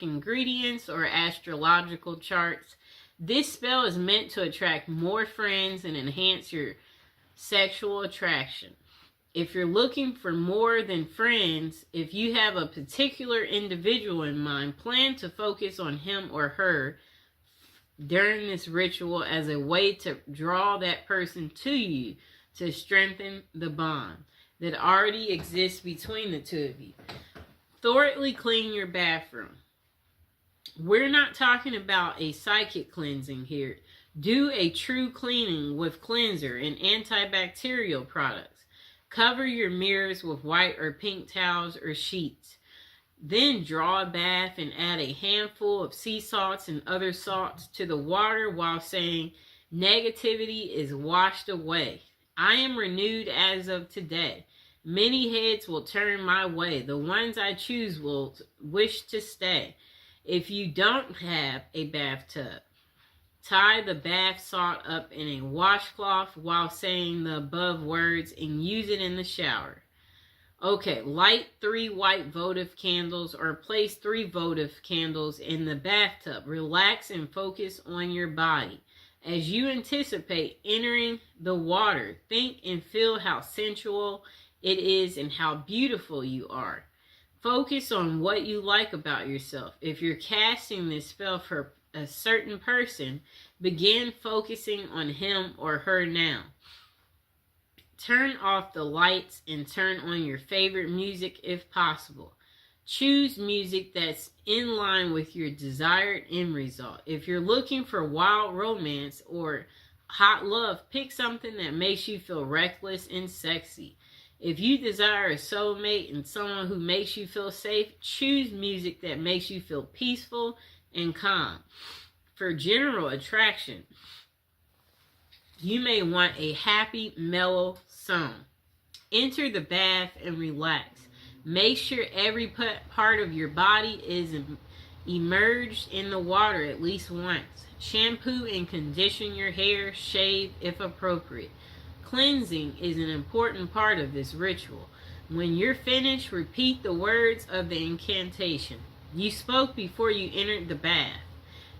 ingredients or astrological charts. This spell is meant to attract more friends and enhance your sexual attraction. If you're looking for more than friends, if you have a particular individual in mind, plan to focus on him or her during this ritual as a way to draw that person to you to strengthen the bond that already exists between the two of you. Thoroughly clean your bathroom. We're not talking about a psychic cleansing here. Do a true cleaning with cleanser and antibacterial products. Cover your mirrors with white or pink towels or sheets. Then draw a bath and add a handful of sea salts and other salts to the water while saying, negativity is washed away. I am renewed as of today. Many heads will turn my way. The ones I choose will wish to stay. If you don't have a bathtub, tie the bath salt up in a washcloth while saying the above words and use it in the shower. Okay, light 3 white votive candles or place 3 votive candles in the bathtub. Relax and focus on your body. As you anticipate entering the water, think and feel how sensual it is and how beautiful you are. Focus on what you like about yourself. If you're casting this spell for a certain person, begin focusing on him or her now. Turn off the lights and turn on your favorite music if possible. Choose music that's in line with your desired end result. If you're looking for wild romance or hot love, pick something that makes you feel reckless and sexy. If you desire a soulmate and someone who makes you feel safe, choose music that makes you feel peaceful and calm. For general attraction, you may want a happy, mellow song. Enter the bath and relax. Make sure every part of your body is immersed in the water at least once. Shampoo and condition your hair, shave if appropriate. Cleansing is an important part of this ritual. When you're finished, repeat the words of the incantation you spoke before you entered the bath.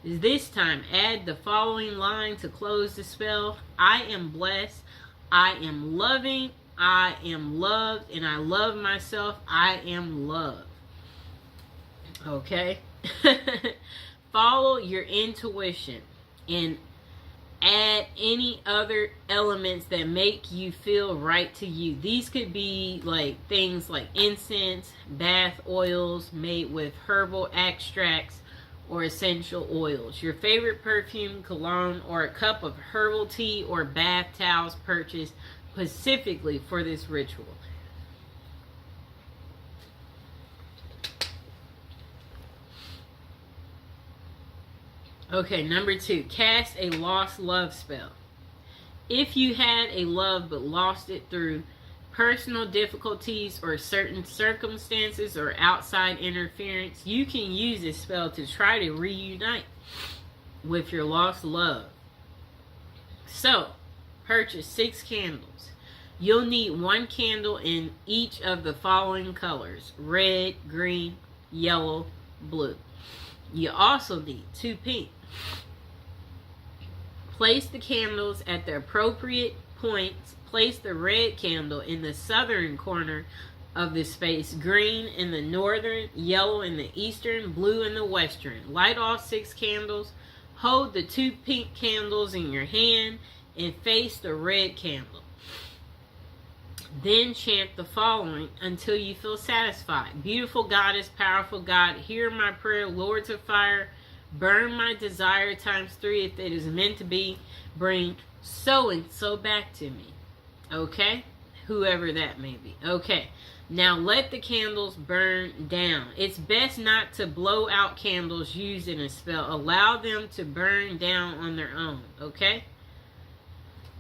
This time, add the following line to close the spell. I am blessed. I am loving. I am loved. And I love myself. I am loved. Okay? Follow your intuition and add any other elements that make you feel right to you. These could be like things like incense, bath oils made with herbal extracts or essential oils, your favorite perfume, cologne, or a cup of herbal tea or bath towels purchased specifically for this ritual. Okay, number 2, cast a lost love spell. If you had a love but lost it through personal difficulties or certain circumstances or outside interference, you can use this spell to try to reunite with your lost love. So, purchase 6 candles. You'll need 1 candle in each of the following colors: red, green, yellow, blue. You also need 2 pink. Place the candles at the appropriate points. Place the red candle in the southern corner of the space, green in the northern, yellow in the eastern, blue in the western. Light all 6 candles. Hold the 2 pink candles in your hand and face the red candle. Then chant the following until you feel satisfied. Beautiful goddess, powerful God, hear my prayer. Lords of fire, burn my desire times 3 if it is meant to be. Bring so and so back to me. Okay? Whoever that may be. Okay. Now let the candles burn down. It's best not to blow out candles used in a spell. Allow them to burn down on their own. Okay?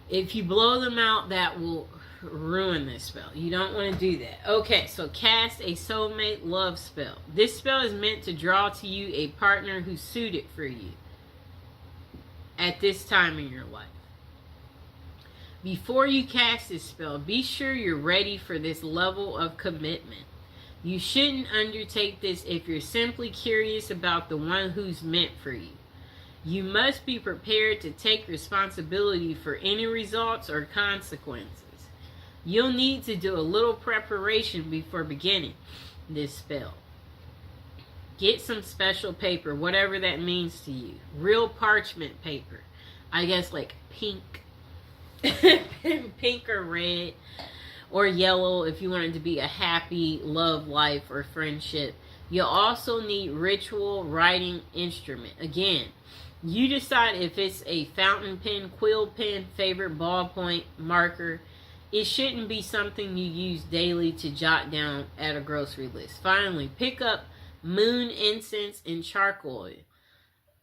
If you blow them out, that will ruin this spell. You don't want to do that. Okay, so cast a soulmate love spell. This spell is meant to draw to you a partner who's suited for you at this time in your life. Before you cast this spell, be sure you're ready for this level of commitment. You shouldn't undertake this if you're simply curious about the one who's meant for you. You must be prepared to take responsibility for any results or consequences. You'll need to do a little preparation before beginning this spell. Get some special paper, whatever that means to you. Real parchment paper. I guess like pink. Pink or red or yellow if you want it to be a happy love life or friendship. You'll also need ritual writing instrument. Again, you decide if it's a fountain pen, quill pen, favorite ballpoint, marker. It shouldn't be something you use daily to jot down at a grocery list. Finally, pick up moon incense and charcoal.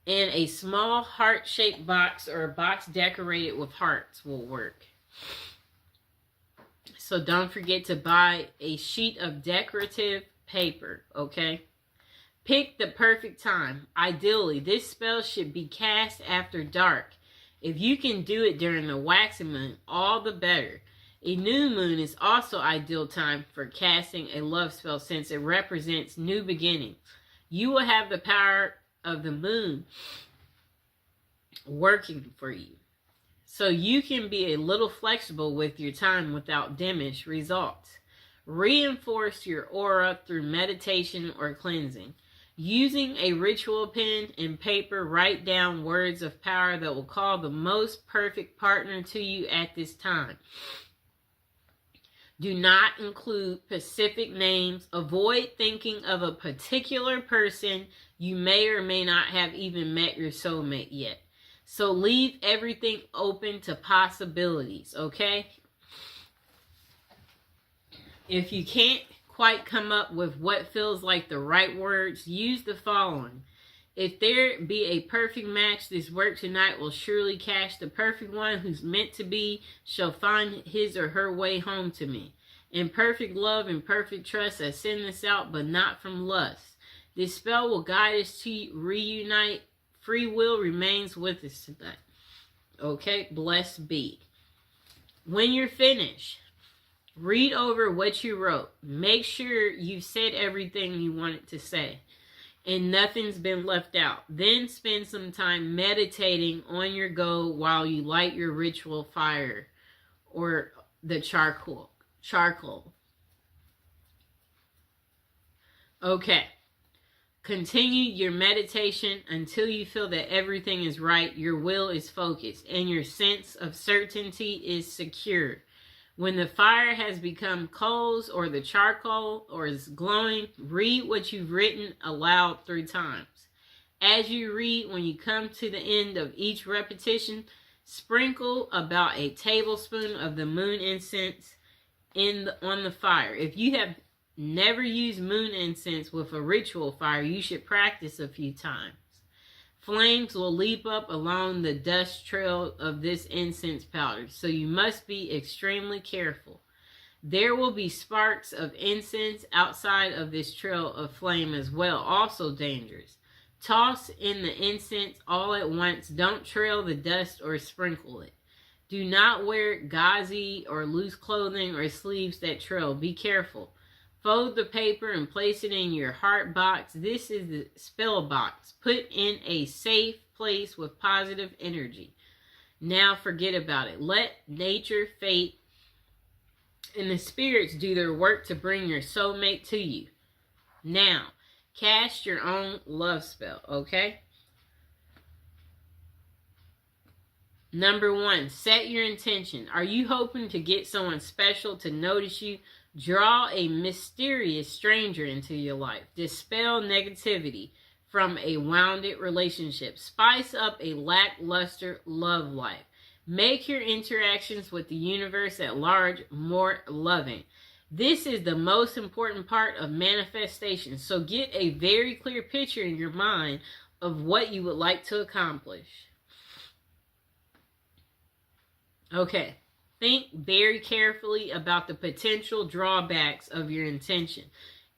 And a small heart-shaped box or a box decorated with hearts will work. So don't forget to buy a sheet of decorative paper, okay? Pick the perfect time. Ideally, this spell should be cast after dark. If you can do it during the waxing moon, all the better. A new moon is also ideal time for casting a love spell since it represents new beginnings. You will have the power of the moon working for you. So you can be a little flexible with your time without diminished results. Reinforce your aura through meditation or cleansing. Using a ritual pen and paper, write down words of power that will call the most perfect partner to you at this time. Do not include specific names. Avoid thinking of a particular person. You may or may not have even met your soulmate yet. So leave everything open to possibilities, okay? If you can't quite come up with what feels like the right words, use the following. If there be a perfect match, this work tonight will surely catch the perfect one who's meant to be, shall find his or her way home to me. In perfect love and perfect trust, I send this out, but not from lust. This spell will guide us to reunite. Free will remains with us tonight. Okay, blessed be. When you're finished, read over what you wrote. Make sure you've said everything you wanted to say and nothing's been left out. Then spend some time meditating on your goal while you light your ritual fire or the charcoal. Okay. Continue your meditation until you feel that everything is right, your will is focused, and your sense of certainty is secure. When the fire has become coals or the charcoal or is glowing, read what you've written aloud 3 times. As you read, when you come to the end of each repetition, sprinkle about a tablespoon of the moon incense on the fire. If you have never used moon incense with a ritual fire, you should practice a few times. Flames will leap up along the dust trail of this incense powder, so you must be extremely careful. There will be sparks of incense outside of this trail of flame as well, also dangerous. Toss in the incense all at once. Don't trail the dust or sprinkle it. Do not wear gauzy or loose clothing or sleeves that trail. Be careful. Fold the paper and place it in your heart box. This is the spell box. Put in a safe place with positive energy. Now forget about it. Let nature, fate, and the spirits do their work to bring your soulmate to you. Now, cast your own love spell, okay? Number 1, set your intention. Are you hoping to get someone special to notice you? Draw a mysterious stranger into your life. Dispel negativity from a wounded relationship. Spice up a lackluster love life. Make your interactions with the universe at large more loving. This is the most important part of manifestation. So get a very clear picture in your mind of what you would like to accomplish. Okay. Think very carefully about the potential drawbacks of your intention.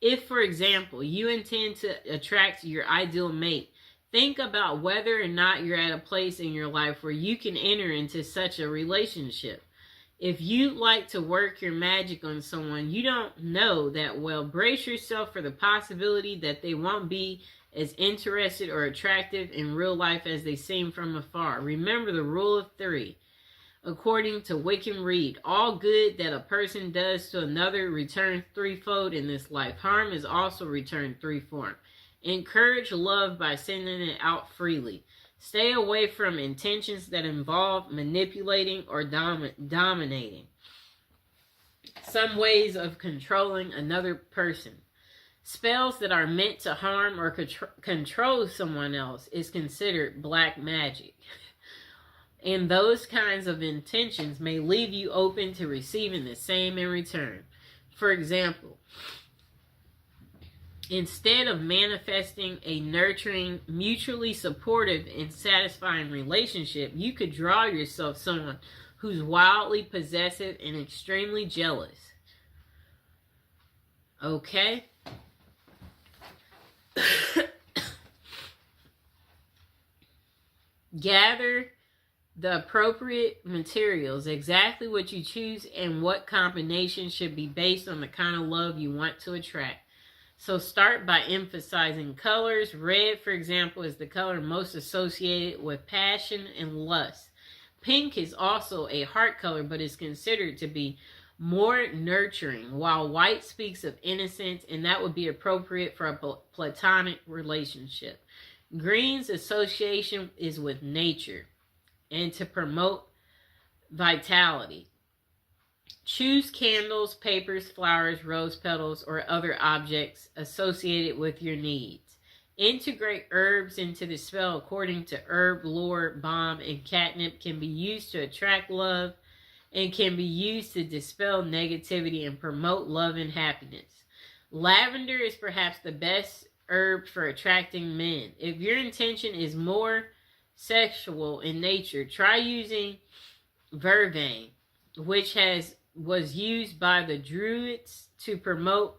If, for example, you intend to attract your ideal mate, think about whether or not you're at a place in your life where you can enter into such a relationship. If you like to work your magic on someone you don't know that well, brace yourself for the possibility that they won't be as interested or attractive in real life as they seem from afar. Remember the rule of three. According to Wickham Reed, all good that a person does to another returns threefold in this life. Harm is also returned threefold. Encourage love by sending it out freely. Stay away from intentions that involve manipulating or dominating. Some ways of controlling another person. Spells that are meant to harm or control someone else is considered black magic. And those kinds of intentions may leave you open to receiving the same in return. For example, instead of manifesting a nurturing, mutually supportive, and satisfying relationship, you could draw yourself someone who's wildly possessive and extremely jealous. Okay? Gather the appropriate materials, exactly what you choose and what combination should be based on the kind of love you want to attract. So start by emphasizing colors. Red, for example, is the color most associated with passion and lust. Pink is also a heart color, but is considered to be more nurturing, while white speaks of innocence, and that would be appropriate for a platonic relationship. Green's association is with nature and to promote vitality. Choose candles, papers, flowers, rose petals, or other objects associated with your needs. Integrate herbs into the spell according to herb lore. Balm and catnip can be used to attract love and can be used to dispel negativity and promote love and happiness. Lavender is perhaps the best herb for attracting men. If your intention is more sexual in nature, try using vervain, which was used by the Druids to promote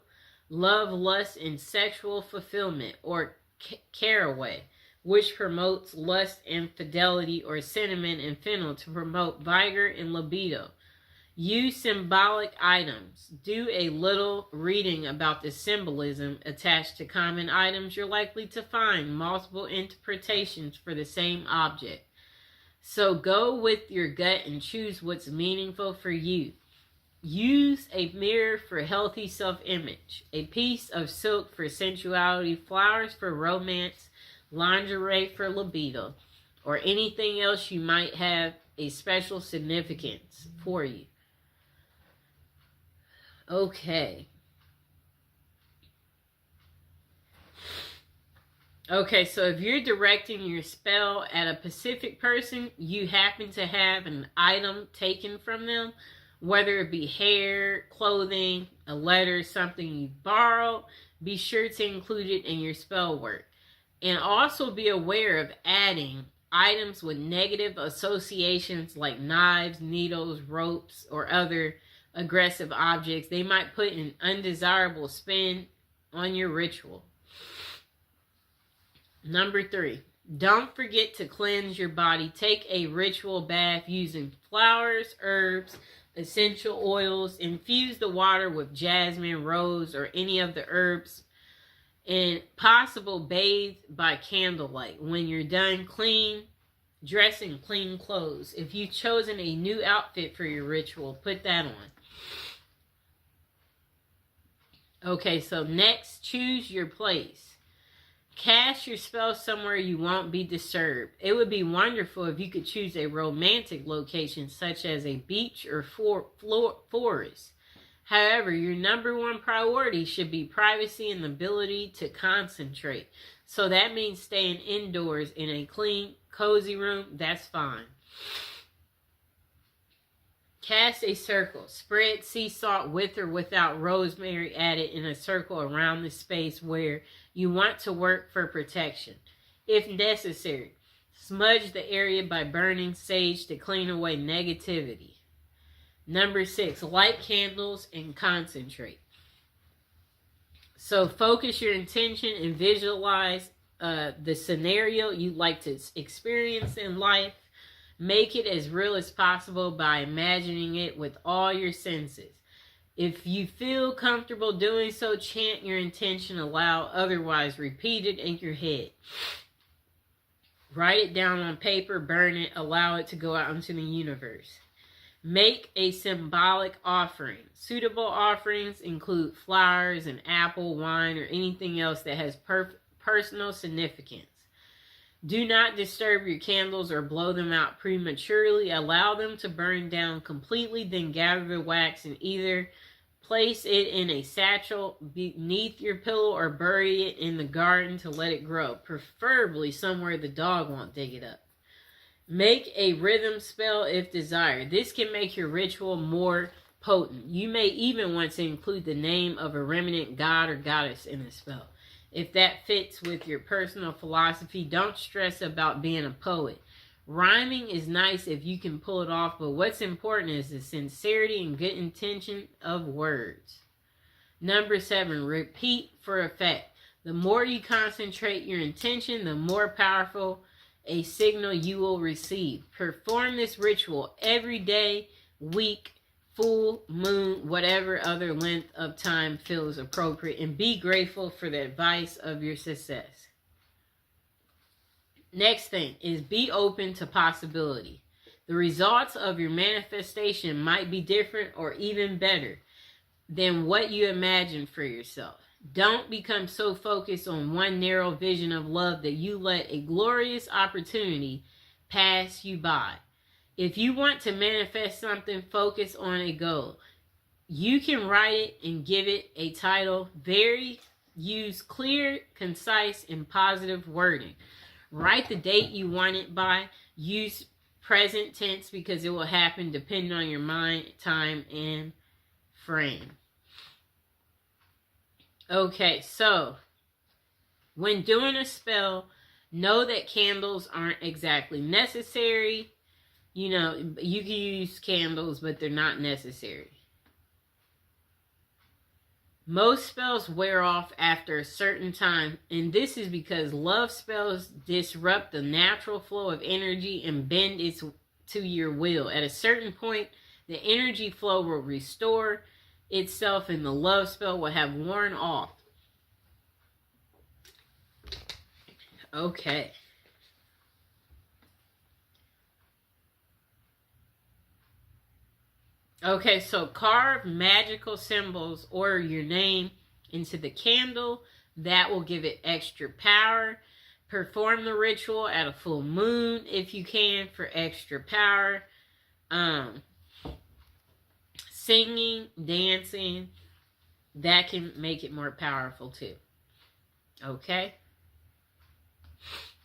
love, lust, and sexual fulfillment, or caraway, which promotes lust and fidelity, or cinnamon and fennel to promote vigor and libido. Use symbolic items. Do a little reading about the symbolism attached to common items. You're likely to find multiple interpretations for the same object. So go with your gut and choose what's meaningful for you. Use a mirror for healthy self-image, a piece of silk for sensuality, flowers for romance, lingerie for libido, or anything else you might have a special significance for you. Okay. Okay, so if you're directing your spell at a specific person, you happen to have an item taken from them, whether it be hair, clothing, a letter, something you borrowed, be sure to include it in your spell work. And also be aware of adding items with negative associations like knives, needles, ropes, or other aggressive objects. They might put an undesirable spin on your ritual. Number 3, don't forget to cleanse your body. Take a ritual bath using flowers, herbs, essential oils. Infuse the water with jasmine, rose, or any of the herbs. And possible bathe by candlelight. When you're done, dress in clean clothes. If you've chosen a new outfit for your ritual, put that on. Okay, so next, choose your place. Cast your spell somewhere you won't be disturbed. It would be wonderful if you could choose a romantic location such as a beach or forest. However, your number one priority should be privacy and the ability to concentrate. So that means staying indoors in a clean, cozy room. That's fine. Cast a circle. Spread sea salt with or without rosemary added in a circle around the space where you want to work for protection. If necessary, smudge the area by burning sage to clean away negativity. Number 6, light candles and concentrate. So focus your intention and visualize the scenario you'd like to experience in life. Make it as real as possible by imagining it with all your senses. If you feel comfortable doing so, chant your intention aloud, otherwise repeat it in your head. Write it down on paper, burn it, allow it to go out into the universe. Make a symbolic offering. Suitable offerings include flowers, an apple, wine, or anything else that has personal significance. Do not disturb your candles or blow them out prematurely. Allow them to burn down completely, then gather the wax and either place it in a satchel beneath your pillow or bury it in the garden to let it grow, preferably somewhere the dog won't dig it up. Make a rhythm spell if desired. This can make your ritual more potent. You may even want to include the name of a remnant god or goddess in the spell. If that fits with your personal philosophy, don't stress about being a poet. Rhyming is nice if you can pull it off, but what's important is the sincerity and good intention of words. Number 7, repeat for effect. The more you concentrate your intention, the more powerful a signal you will receive. Perform this ritual every day, week, full moon, whatever other length of time feels appropriate, and be grateful for the advice of your success. Next thing is be open to possibility. The results of your manifestation might be different or even better than what you imagined for yourself. Don't become so focused on one narrow vision of love that you let a glorious opportunity pass you by. If you want to manifest something, focus on a goal. You can write it and give it a title. Use clear, concise, and positive wording. Write the date you want it by. Use present tense because it will happen depending on your mind, time, and frame. Okay, so when doing a spell, know that candles aren't exactly necessary. You know, you can use candles, but they're not necessary. Most spells wear off after a certain time, and this is because love spells disrupt the natural flow of energy and bend it to your will. At a certain point, the energy flow will restore itself and the love spell will have worn off. Okay. Okay, so carve magical symbols or your name into the candle. That will give it extra power. Perform the ritual at a full moon if you can for extra power. Singing, dancing, that can make it more powerful too. Okay?